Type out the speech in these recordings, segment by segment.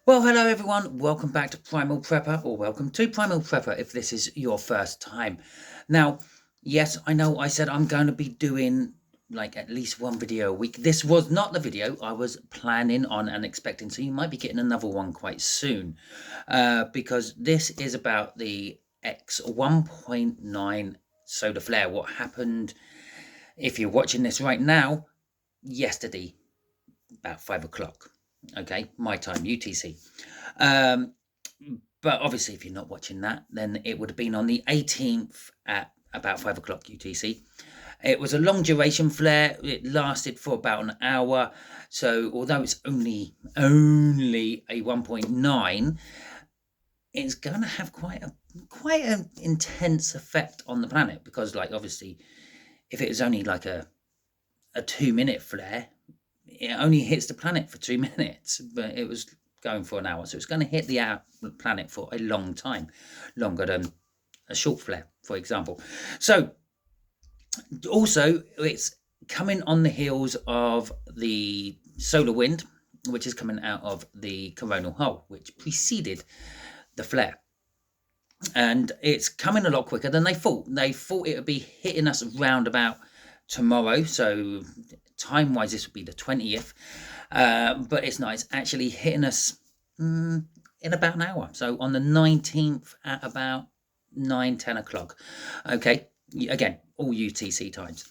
Well, hello everyone. Welcome back to Primal Prepper, or welcome to Primal Prepper if this is your first time. Now, yes, I know I said I'm going to be doing like at least one video a week. This was not the video I was planning on and expecting, so you might be getting another one quite soon, because this is about the X1.9 solar flare. What happened, if you're watching this right now, yesterday, about 5 o'clock. Okay, my time, UTC. Um, but obviously, if you're not watching that, then it would have been on the 18th at about 5 o'clock UTC. It was a long duration flare. It lasted for about an hour. So although it's only a 1.9, it's going to have quite an intense effect on the planet, because like obviously if it was only like a 2 minute flare, it only hits the planet for 2 minutes, but it was going for an hour, so it's going to hit the planet for a long time, longer than a short flare, for example. So also it's coming on the heels of the solar wind, which is coming out of the coronal hole, which preceded the flare. And it's coming a lot quicker than they thought. They thought it would be hitting us round about tomorrow, so time wise this would be the 20th, but it's not. It's actually hitting us in about an hour, so on the 19th at about 9-10 o'clock. Okay, again, all UTC times.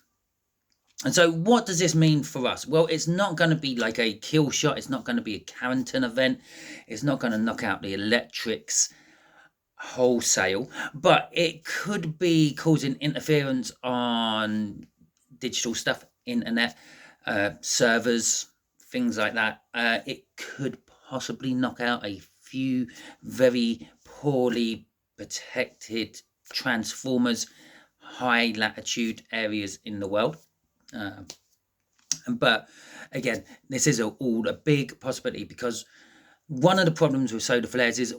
And so what does this mean for us? Well, it's not going to be like a kill shot. It's not going to be a Carrington event. It's not going to knock out the electrics wholesale, but it could be causing interference on digital stuff, internet, servers, things like that. It could possibly knock out a few very poorly protected transformers, high latitude areas in the world. But again, this is all a big possibility, because one of the problems with solar flares is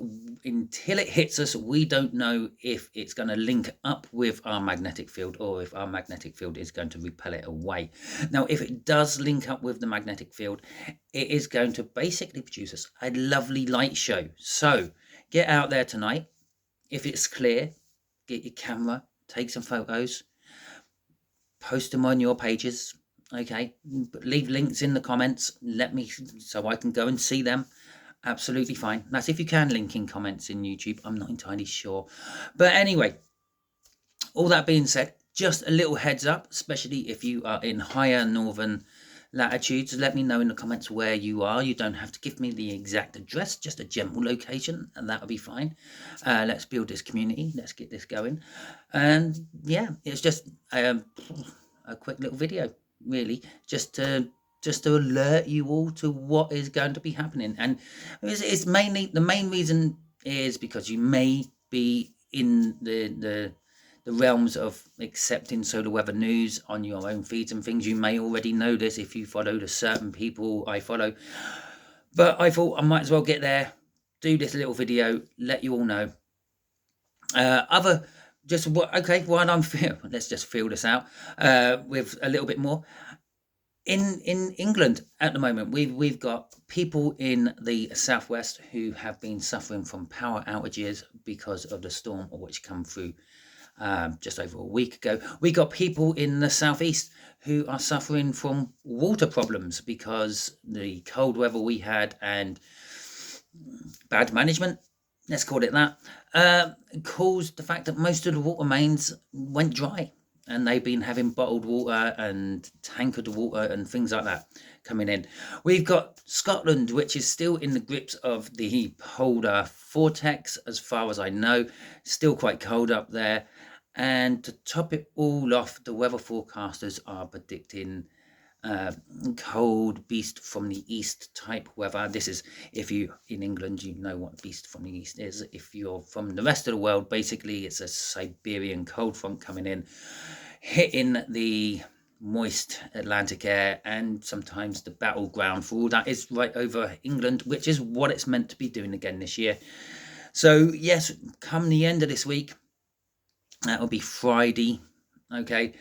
until it hits us, we don't know if it's going to link up with our magnetic field or if our magnetic field is going to repel it away. Now, if it does link up with the magnetic field, it is going to basically produce us a lovely light show. So get out there tonight. If it's clear, get your camera, take some photos, post them on your pages. Okay, leave links in the comments. Let me, so I can go and see them. Absolutely fine. That's if you can link in comments in YouTube. I'm not entirely sure. But anyway, all that being said, just a little heads up, especially if you are in higher northern latitudes. Let me know in the comments where you are. You don't have to give me the exact address, just a general location, and that'll be fine. Let's build this community. Let's get this going. And yeah, it's just a quick little video, really, just to alert you all to what is going to be happening. And it's mainly, the main reason is because you may be in the realms of accepting solar weather news on your own feeds and things. You may already know this if you follow the certain people I follow, but I thought I might as well get there, do this little video, let you all know. While I'm let's just feel this out with a little bit more. In England at the moment, we've got people in the southwest who have been suffering from power outages because of the storm which come through just over a week ago. We got people in the southeast who are suffering from water problems because the cold weather we had and bad management, let's call it that, caused the fact that most of the water mains went dry, and they've been having bottled water and tankered water and things like that coming in. We've got Scotland, which is still in the grips of the polar vortex, as far as I know. Still quite cold up there. And to top it all off, the weather forecasters are predicting cold beast from the east type weather. This is, if you in England, you know what beast from the east is. If you're from the rest of the world, basically it's a Siberian cold front coming in, hitting the moist Atlantic air, and sometimes the battleground for all that is right over England, which is what it's meant to be doing again this year. So yes, come the end of this week, that will be Friday. Okay.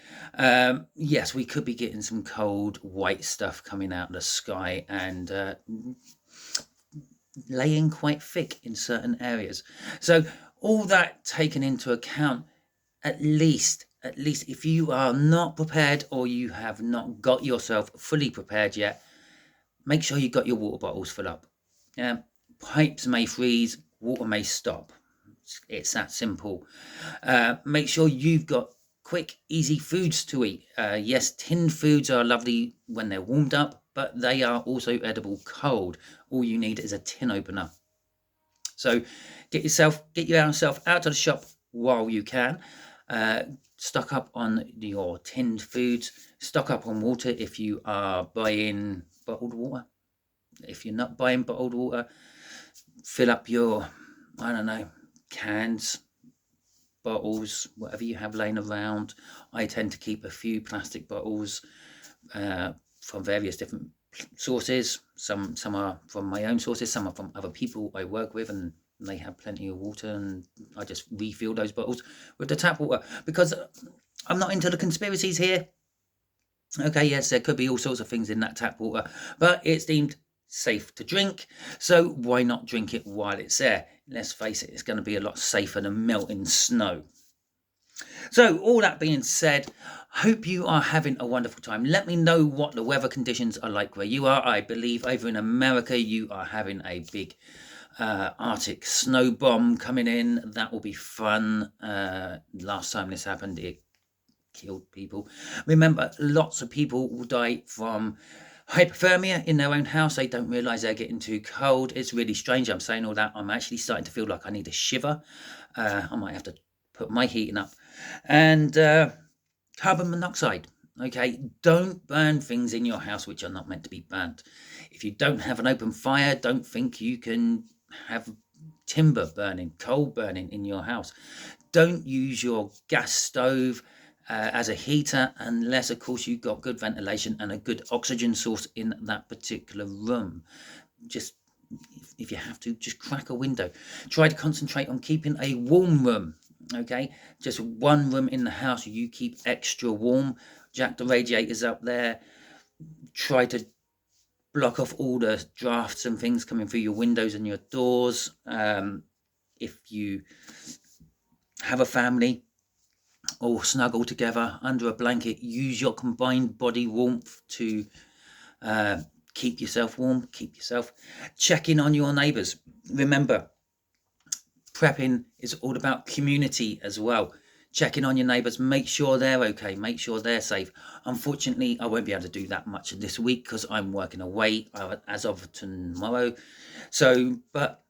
Yes, we could be getting some cold white stuff coming out of the sky, and laying quite thick in certain areas. So all that taken into account, at least if you are not prepared or you have not got yourself fully prepared yet, make sure you got your water bottles filled up. Pipes may freeze, water may stop. It's that simple. Make sure you've got quick, easy foods to eat. Yes, tinned foods are lovely when they're warmed up, but they are also edible cold. All you need is a tin opener. So get yourself out to the shop while you can. Stock up on your tinned foods. Stock up on water if you are buying bottled water. If you're not buying bottled water, fill up your, I don't know, cans, bottles, whatever you have laying around. I tend to keep a few plastic bottles from various different sources. Some are from my own sources, some are from other people I work with, and they have plenty of water, and I just refill those bottles with the tap water, because I'm not into the conspiracies here. Okay, yes, there could be all sorts of things in that tap water, but it's deemed safe to drink, so why not drink it while it's there? Let's face it, it's going to be a lot safer than melting snow. So all that being said, hope you are having a wonderful time. Let me know what the weather conditions are like where you are. I believe over in America you are having a big Arctic snow bomb coming in. That will be fun. Last time this happened, it killed people. Remember, lots of people will die from hypothermia in their own house. They don't realize they're getting too cold. It's really strange. I'm saying all that. I'm actually starting to feel like I need a shiver. I might have to put my heating up. And carbon monoxide. Okay, don't burn things in your house which are not meant to be burnt. If you don't have an open fire, don't think you can have timber burning, coal burning in your house. Don't use your gas stove as a heater unless, of course, you've got good ventilation and a good oxygen source in that particular room. Just, if you have to, just crack a window. Try to concentrate on keeping a warm room. Okay, just one room in the house you keep extra warm. Jack the radiators up there. Try to block off all the drafts and things coming through your windows and your doors. If you have a family, all snuggle together under a blanket, use your combined body warmth to keep yourself warm, keep yourself. Check in on your neighbours. Remember, prepping is all about community as well. Checking on your neighbours, make sure they're okay, make sure they're safe. Unfortunately, I won't be able to do that much this week because I'm working away as of tomorrow. So, but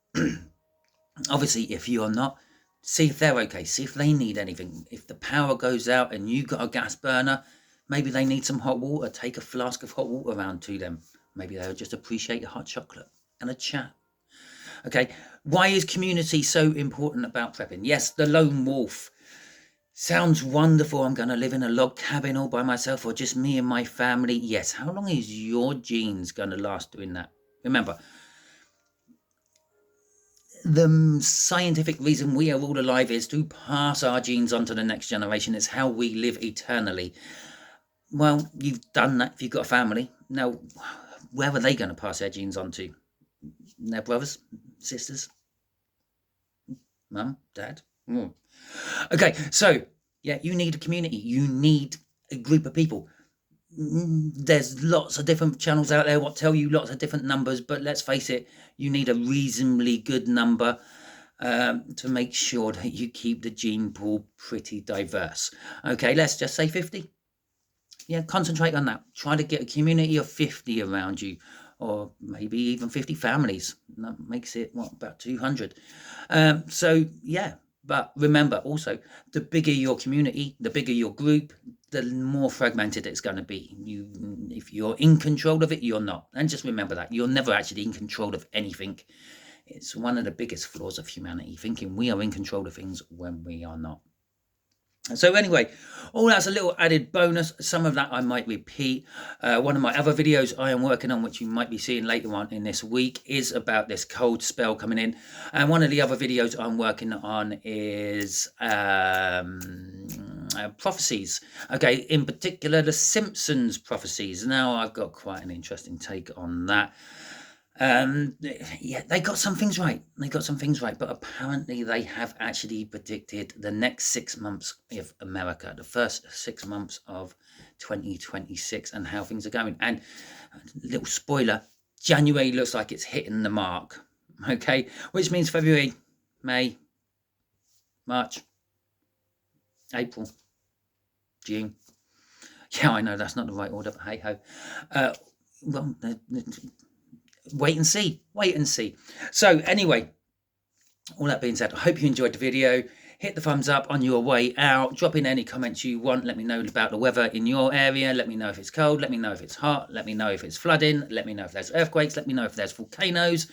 obviously, if you're not, see if they're okay, see if they need anything. If the power goes out and you've got a gas burner, maybe they need some hot water. Take a flask of hot water around to them. Maybe they'll just appreciate a hot chocolate and a chat. Okay, why is community so important about prepping? Yes, the lone wolf sounds wonderful. I'm going to live in a log cabin all by myself, or just me and my family. Yes, how long is your genes going to last doing that? Remember, the scientific reason we are all alive is to pass our genes on to the next generation. It's how we live eternally. Well, you've done that if you've got a family. Now, where are they going to pass their genes on to? Their brothers, sisters, mum, dad? Okay, so yeah, you need a community. You need a group of people. There's lots of different channels out there what tell you lots of different numbers, but let's face it, you need a reasonably good number to make sure that you keep the gene pool pretty diverse. Okay, let's just say 50. Yeah, concentrate on that. Try to get a community of 50 around you, or maybe even 50 families. That makes it, what, about 200. So yeah, but remember also, the bigger your community, the bigger your group, the more fragmented it's going to be. If you're in control of it, you're not. And just remember that you're never actually in control of anything. It's one of the biggest flaws of humanity, thinking we are in control of things when we are not. So anyway, all that's a little added bonus. Some of that I might repeat. One of my other videos I am working on, which you might be seeing later on in this week, is about this cold spell coming in. And one of the other videos I'm working on is prophecies. Okay, in particular, the Simpsons prophecies. Now, I've got quite an interesting take on that. Yeah, they got some things right. They got some things right, but apparently they have actually predicted the next 6 months of America, the first 6 months of 2026, and how things are going. And little spoiler, January looks like it's hitting the mark. Okay, which means February, May, March, April, June. Yeah, I know that's not the right order, but hey ho. Well, wait and see. Wait and see. So anyway, all that being said, I hope you enjoyed the video. Hit the thumbs up on your way out. Drop in any comments you want. Let me know about the weather in your area. Let me know if it's cold. Let me know if it's hot. Let me know if it's flooding. Let me know if there's earthquakes. Let me know if there's volcanoes.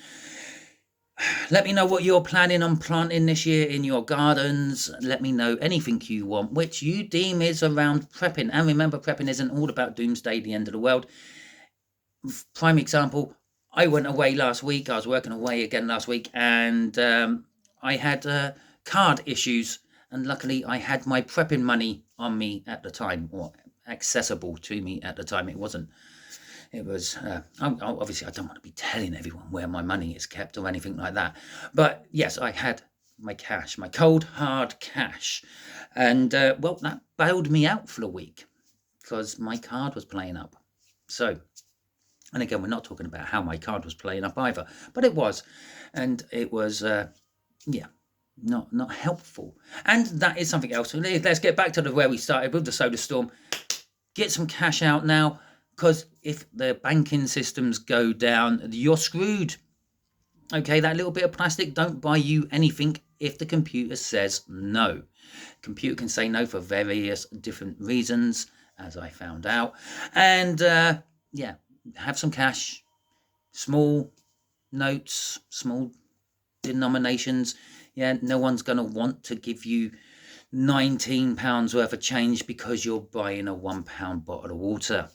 Let me know what you're planning on planting this year in your gardens. Let me know anything you want, which you deem is around prepping. And remember, prepping isn't all about doomsday, the end of the world. Prime example, I went away last week. I was working away again last week, and I had card issues. And luckily, I had my prepping money on me at the time, or accessible to me at the time. It wasn't. It was, obviously, I don't want to be telling everyone where my money is kept or anything like that. But yes, I had my cash, my cold, hard cash. And, well, that bailed me out for a week because my card was playing up. So, and again, we're not talking about how my card was playing up either, but it was. And it was, yeah, not helpful. And that is something else. Let's get back to where we started with the solar storm. Get some cash out now. Because if the banking systems go down, you're screwed. Okay, that little bit of plastic, don't buy you anything if the computer says no. Computer can say no for various different reasons, as I found out. And yeah, have some cash, small notes, small denominations. Yeah, no one's going to want to give you £19 worth of change because you're buying a £1 bottle of water.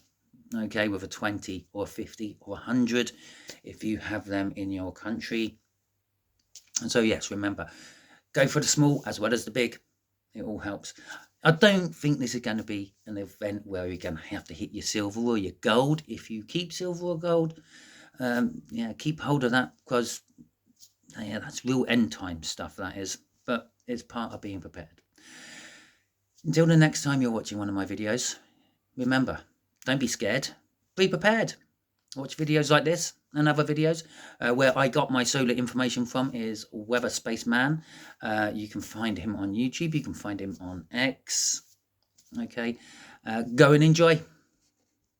Okay, with a 20 or 50 or 100 if you have them in your country. And so yes, remember, go for the small as well as the big. It all helps. I don't think this is going to be an event where you're going to have to hit your silver or your gold. If you keep silver or gold, yeah, keep hold of that, because yeah, that's real end time stuff, that is. But it's part of being prepared. Until the next time you're watching one of my videos, remember, don't be scared. Be prepared. Watch videos like this and other videos. Where I got my solar information from is Weather Spaceman. You can find him on YouTube. You can find him on X. Okay. Go and enjoy.